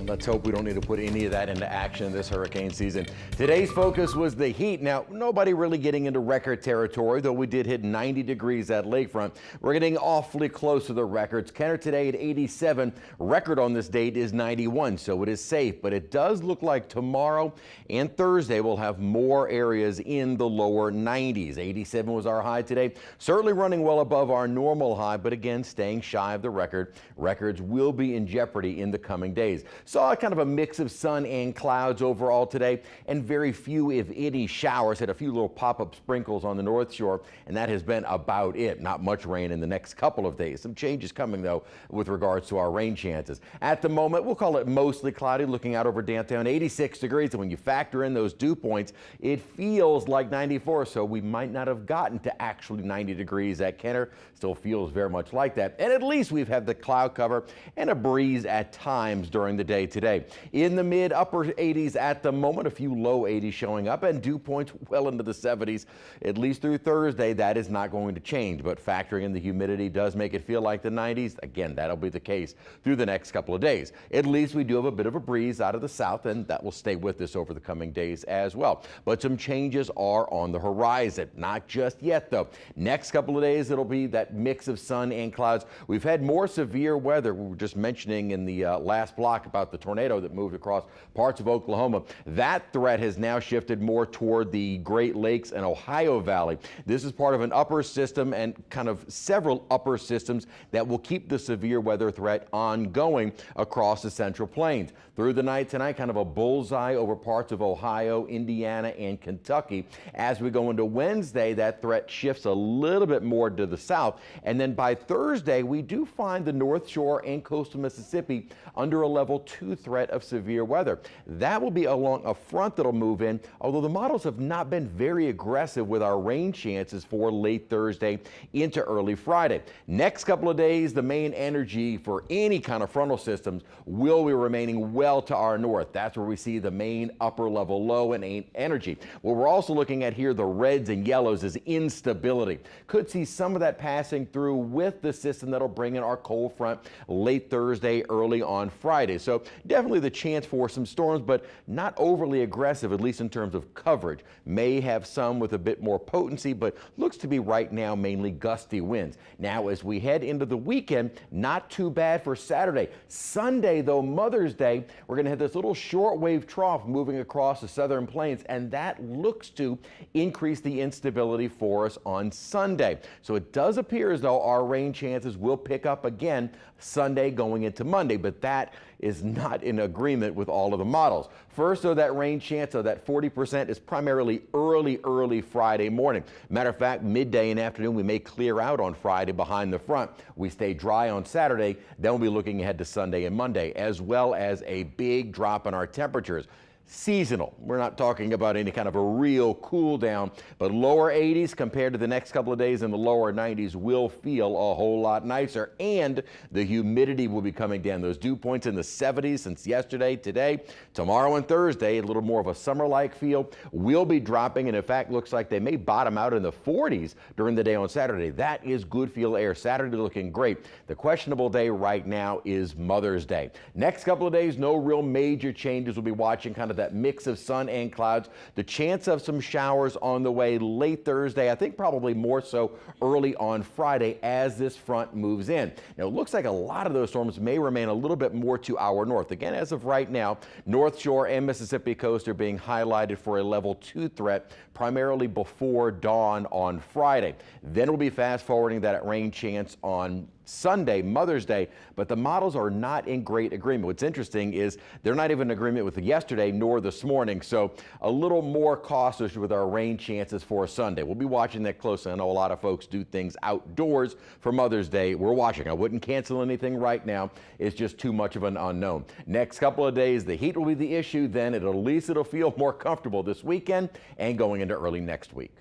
Let's hope we don't need to put any of that into action this hurricane season. Today's focus was the heat. Now, nobody really getting into record territory, though we did hit 90 degrees at lakefront. We're getting awfully close to the records. Kenner today at 87. Record on this date is 91, so it is safe. But it does look like tomorrow and Thursday we'll have more areas in the lower 90s. 87 was our high today. Certainly running well above our normal high, but again, staying shy of the record. Records will be in jeopardy in the coming days. Saw kind of a mix of sun and clouds overall today, and very few, if any, showers. Had a few little pop-up sprinkles on the North Shore, and that has been about it. Not much rain in the next couple of days. Some changes coming, though, with regards to our rain chances. At the moment, we'll call it mostly cloudy, looking out over downtown, 86 degrees. And when you factor in those dew points, it feels like 94, so we might not have gotten to actually 90 degrees at Kenner. Still feels very much like that. And at least we've had the cloud cover and a breeze at times during the day today. In the mid upper 80s at the moment, a few low 80s showing up, and dew points well into the 70s, at least through Thursday. That is not going to change, but factoring in the humidity does make it feel like the 90s. Again, that'll be the case through the next couple of days. At least we do have a bit of a breeze out of the south, and that will stay with us over the coming days as well. But some changes are on the horizon. Not just yet, though. Next couple of days, it'll be that mix of sun and clouds. We've had more severe weather. We were just mentioning in the last block about the tornado that moved across parts of Oklahoma. That threat has now shifted more toward the Great Lakes and Ohio Valley. This is part of an upper system and kind of several upper systems that will keep the severe weather threat ongoing across the Central Plains. Through the night tonight, kind of a bullseye over parts of Ohio, Indiana, and Kentucky. As we go into Wednesday, that threat shifts a little bit more to the south. And then by Thursday, we do find the North Shore and coastal Mississippi under a level 2 threat of severe weather. That will be along a front that'll move in, although the models have not been very aggressive with our rain chances for late Thursday into early Friday. Next couple of days, the main energy for any kind of frontal systems will be remaining well to our north. That's where we see the main upper level low and energy. What we're also looking at here, the reds and yellows, is instability. Could see some of that passing through with the system that'll bring in our cold front late Thursday, early on Friday. So definitely the chance for some storms, but not overly aggressive, at least in terms of coverage. May have some with a bit more potency, but looks to be right now mainly gusty winds. Now, as we head into the weekend, not too bad for Saturday. Sunday, though, Mother's Day, we're going to have this little shortwave trough moving across the southern plains, and that looks to increase the instability for us on Sunday. So it does appear as though our rain chances will pick up again Sunday going into Monday, but that is not in agreement with all of the models. First, though, that rain chance of that 40% is primarily early Friday morning. Matter of fact, midday and afternoon, we may clear out on Friday behind the front. We stay dry on Saturday. Then we'll be looking ahead to Sunday and Monday, as well as a big drop in our temperatures. Seasonal. We're not talking about any kind of a real cool down, but lower 80s compared to the next couple of days in the lower 90s will feel a whole lot nicer, and the humidity will be coming down. Those dew points in the 70s since yesterday, today, tomorrow and Thursday, a little more of a summer-like feel will be dropping, and in fact looks like they may bottom out in the 40s during the day on Saturday. That is good feel air. Saturday looking great. The questionable day right now is Mother's Day. Next couple of days, no real major changes. We'll be watching kind of that mix of sun and clouds. The chance of some showers on the way late Thursday, I think probably more so early on Friday as this front moves in. Now, it looks like a lot of those storms may remain a little bit more to our north. Again, as of right now, North Shore and Mississippi coast are being highlighted for a level 2 threat, primarily before dawn on Friday. Then we'll be fast forwarding that rain chance on Sunday, Mother's Day, but the models are not in great agreement. What's interesting is they're not even in agreement with yesterday nor this morning, so a little more cautious with our rain chances for Sunday. We'll be watching that closely. I know a lot of folks do things outdoors for Mother's Day. We're watching. I wouldn't cancel anything right now. It's just too much of an unknown. Next couple of days, the heat will be the issue. Then at least it'll feel more comfortable this weekend and going into early next week.